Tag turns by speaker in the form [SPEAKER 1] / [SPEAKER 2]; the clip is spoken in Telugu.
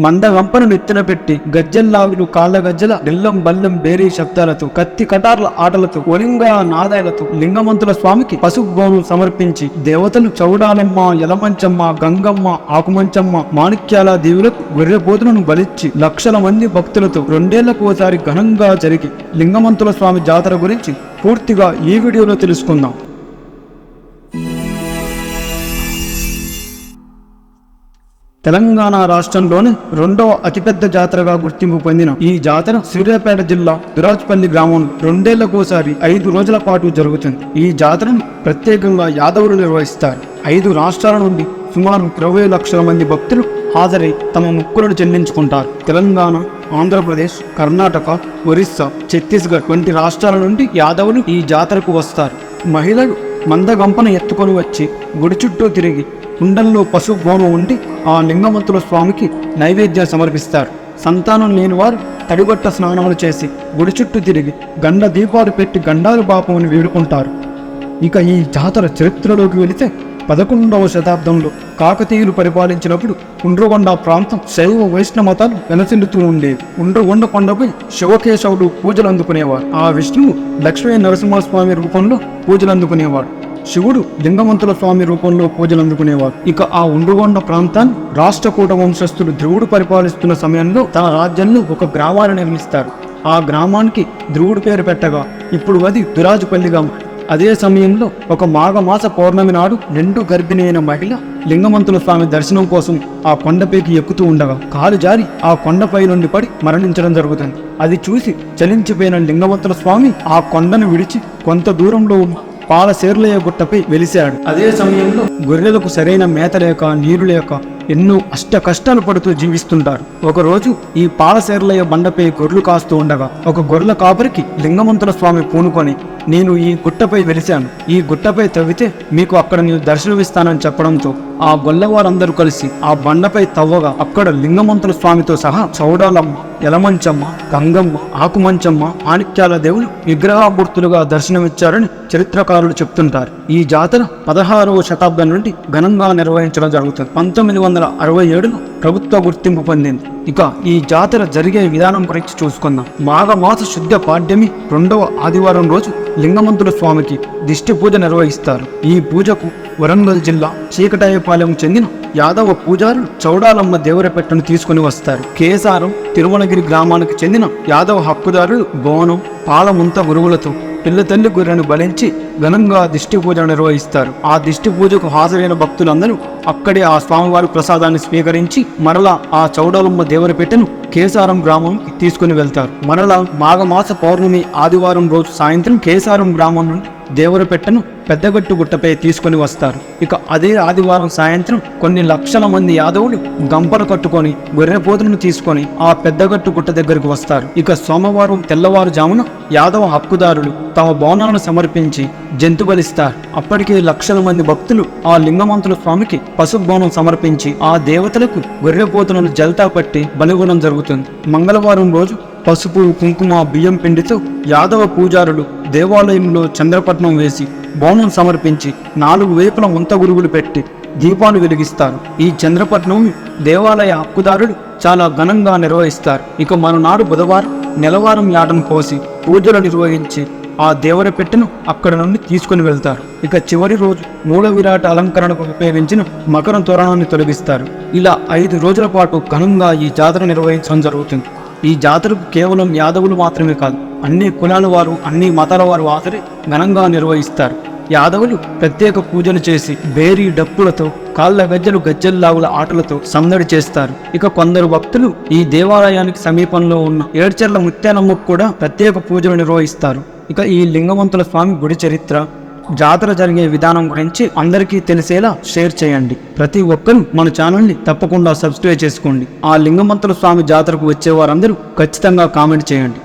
[SPEAKER 1] మందగంపను నెత్తిన పెట్టి గజ్జల్లాగులు కాళ్ళ గజ్జల నిల్లం బల్లం బేరీ శబ్దాలతో కత్తి కటార్ల ఆటలతో ఒలింగా నాదాలతో లింగమంతుల స్వామికి పసుపు బోనం సమర్పించి దేవతలు చౌడాలమ్మ యలమంచమ్మ గంగమ్మ ఆకుమంచమ్మ మాణిక్యాల దేవులకు గొర్రెపోతులను బలిచ్చి లక్షల మంది భక్తులతో 2 ఏళ్లకు ఒకసారి ఘనంగా జరిగి లింగమంతుల స్వామి జాతర గురించి పూర్తిగా ఈ వీడియోలో తెలుసుకుందాం. తెలంగాణ రాష్ట్రంలోని 2వ అతిపెద్ద జాతరగా గుర్తింపు పొందిన ఈ జాతర సూర్యాపేట జిల్లా దురాజ్పల్లి గ్రామంలో 2 ఏళ్లకోసారి 5 రోజుల పాటు జరుగుతుంది. ఈ జాతరను ప్రత్యేకంగా యాదవులు నిర్వహిస్తారు. 5 రాష్ట్రాల నుండి సుమారు 20 లక్షల మంది భక్తులు హాజరై తమ మొక్కులను చెల్లించుకుంటారు. తెలంగాణ, ఆంధ్రప్రదేశ్, కర్ణాటక, ఒరిస్సా, ఛత్తీస్గఢ్ వంటి రాష్ట్రాల నుండి యాదవులు ఈ జాతరకు వస్తారు. మహిళలు మందగంపను ఎత్తుకొని వచ్చి గుడి చుట్టూ తిరిగి కుండల్లో పసుపు బోనం ఉండి ఆ లింగమంతుల స్వామికి నైవేద్యం సమర్పిస్తారు. సంతానం లేని వారు తడిబట్ట స్నానాలు చేసి గుడి చుట్టూ తిరిగి గండ దీపాలు పెట్టి గండాలు పాపమని వేడుకుంటారు. ఇక ఈ జాతర చరిత్రలోకి వెళితే 11వ శతాబ్దంలో కాకతీయులు పరిపాలించినప్పుడు ఉండ్రగొండ ప్రాంతం శైవ వైష్ణవ మతాలు వెనసిల్లుతూ ఉండేవి. ఉండ్రగొండ కొండపై శివకేశవులు పూజలు అందుకునేవారు. ఆ విష్ణువు లక్ష్మీ నరసింహస్వామి రూపంలో పూజలు అందుకునేవాడు. శివుడు లింగమంతుల స్వామి రూపంలో పూజలు అందుకునేవారు. ఇక ఆ ఉండ్రగొండ ప్రాంతాన్ని రాష్ట్రకూట వంశస్థులు ధ్రువుడు పరిపాలిస్తున్న సమయంలో తన రాజ్యంలో ఒక గ్రామాన్ని నిర్మిస్తారు. ఆ గ్రామానికి ధ్రువుడు పేరు పెట్టగా ఇప్పుడు అది దురాజుపల్లిగా. అదే సమయంలో ఒక మాఘమాస పౌర్ణమి నాడు 2 గర్భిణి అయిన మహిళ లింగమంతుల స్వామి దర్శనం కోసం ఆ కొండపైకి ఎక్కుతూ ఉండగా కాలు జారి ఆ కొండపై నుండి పడి మరణించడం జరుగుతుంది. అది చూసి చలించిపోయిన లింగమంతుల స్వామి ఆ కొండను విడిచి కొంత దూరంలో ఉన్న పాలశేర్లయ్య గుట్టపై వెలిశాడు. అదే సమయంలో గొర్రెలకు సరైన మేత లేక నీరు లేక ఎన్నో అష్ట కష్టాలు పడుతూ జీవిస్తుంటారు. ఒకరోజు ఈ పాలశేర్లయ్య బండపై గొర్రెలు కాస్తూ ఉండగా ఒక గొర్రెల కాపరికి లింగమంతుల స్వామి పూనుకొని, నేను ఈ గుట్టపై వెలిశాను, ఈ గుట్టపై తవ్వితే మీకు అక్కడ నేను దర్శనమిస్తానని చెప్పడంతో ఆ గొల్లవారందరూ కలిసి ఆ బండపై తవ్వగా అక్కడ లింగమంతుల స్వామితో సహా చౌడాలమ్మ, యలమంచమ్మ, గంగమ్మ, ఆకుమంచమ్మ, మాణిక్యాల దేవులు విగ్రహామూర్తులుగా దర్శనమిచ్చారని చరిత్రకారులు చెప్తుంటారు. ఈ జాతర 16వ శతాబ్దం నుండి ఘనంగా నిర్వహించడం జరుగుతుంది. 1967లో ప్రభుత్వ గుర్తింపు పొందింది. ఇక ఈ జాతర జరిగే విధానం గురించి చూసుకుందాం. మాఘమాస శుద్ధ పాడ్యమి 2వ ఆదివారం రోజు లింగమంతుల స్వామికి దిష్టి పూజ నిర్వహిస్తారు. ఈ పూజకు వరంగల్ జిల్లా చీకటాయపాలెం చెందిన యాదవ పూజారులు చౌడాలమ్మ దేవరపెట్టను తీసుకుని వస్తారు. కేసారం, తిరుమలగిరి గ్రామానికి చెందిన యాదవ హక్కుదారులు బోనం, పాలముంత గురువులతో పిల్ల తల్లి గొర్రెను బలించి ఘనంగా దిష్టి పూజ నిర్వహిస్తారు. ఆ దిష్టి పూజకు హాజరైన భక్తులందరూ అక్కడే ఆ స్వామివారి ప్రసాదాన్ని స్వీకరించి మరలా ఆ చౌడాలమ్మ దేవరపెట్టెను కేసారం గ్రామంకి తీసుకుని వెళ్తారు. మరలా మాఘమాస పౌర్ణమి ఆదివారం రోజు సాయంత్రం కేసారం గ్రామం నుండి దేవరపెట్టెను పెద్దగట్టు గుట్టపై తీసుకొని వస్తారు. ఇక అదే ఆదివారం సాయంత్రం కొన్ని లక్షల మంది యాదవులు గంపలు కట్టుకొని గొర్రెపోతులను తీసుకొని ఆ పెద్దగట్టు గుట్ట దగ్గరకు వస్తారు. ఇక సోమవారం తెల్లవారుజామున యాదవ హక్కుదారులు తమ బోనాలను సమర్పించి జంతు బలిస్తారు. అప్పటికే లక్షల మంది భక్తులు ఆ లింగమంతుల స్వామికి పసుపు బోనం సమర్పించి ఆ దేవతలకు గొర్రెపోతులను జల్తా పట్టి బలిగొనడం జరుగుతుంది. మంగళవారం రోజు పసుపు, కుంకుమ, బియ్యం పిండితో యాదవ పూజారులు దేవాలయంలో చంద్రపట్నం వేసి బోనం సమర్పించి 4 వైపుల ముంత గురుగులు పెట్టి దీపాలు వెలిగిస్తారు. ఈ చంద్రపట్నం దేవాలయ హక్కుదారులు చాలా ఘనంగా నిర్వహిస్తారు. ఇక మరునాడు బుధవారం నెలవారం యాటను కోసి పూజలు నిర్వహించి ఆ దేవరపెట్టెను అక్కడ నుండి తీసుకుని వెళ్తారు. ఇక చివరి రోజు మూల విరాట అలంకరణకు ఉపయోగించిన మకర తోరణాన్ని తొలగిస్తారు. ఇలా 5 రోజుల పాటు ఘనంగా ఈ జాతర నిర్వహించడం జరుగుతుంది. ఈ జాతరకు కేవలం యాదవులు మాత్రమే కాదు, అన్ని కులాల వారు, అన్ని మతాల వారు హాజరై ఘనంగా నిర్వహిస్తారు. యాదవులు ప్రత్యేక పూజలు చేసి బేరీ డప్పులతో కాళ్ళ గజ్జలు గజ్జల్లాగుల ఆటలతో సందడి చేస్తారు. ఇక కొందరు భక్తులు ఈ దేవాలయానికి సమీపంలో ఉన్న ఏడ్చెర్ల ముత్యాలమ్మకు కూడా ప్రత్యేక పూజలు నిర్వహిస్తారు. ఇక ఈ లింగమంతుల స్వామి గుడి చరిత్ర, జాతర జరిగే విధానం గురించి అందరికీ తెలిసేలా షేర్ చేయండి. ప్రతి ఒక్కరూ మన ఛానల్ని తప్పకుండా సబ్స్క్రైబ్ చేసుకోండి. ఆ లింగమంతుల స్వామి జాతరకు వచ్చే వారందరూ ఖచ్చితంగా కామెంట్ చేయండి.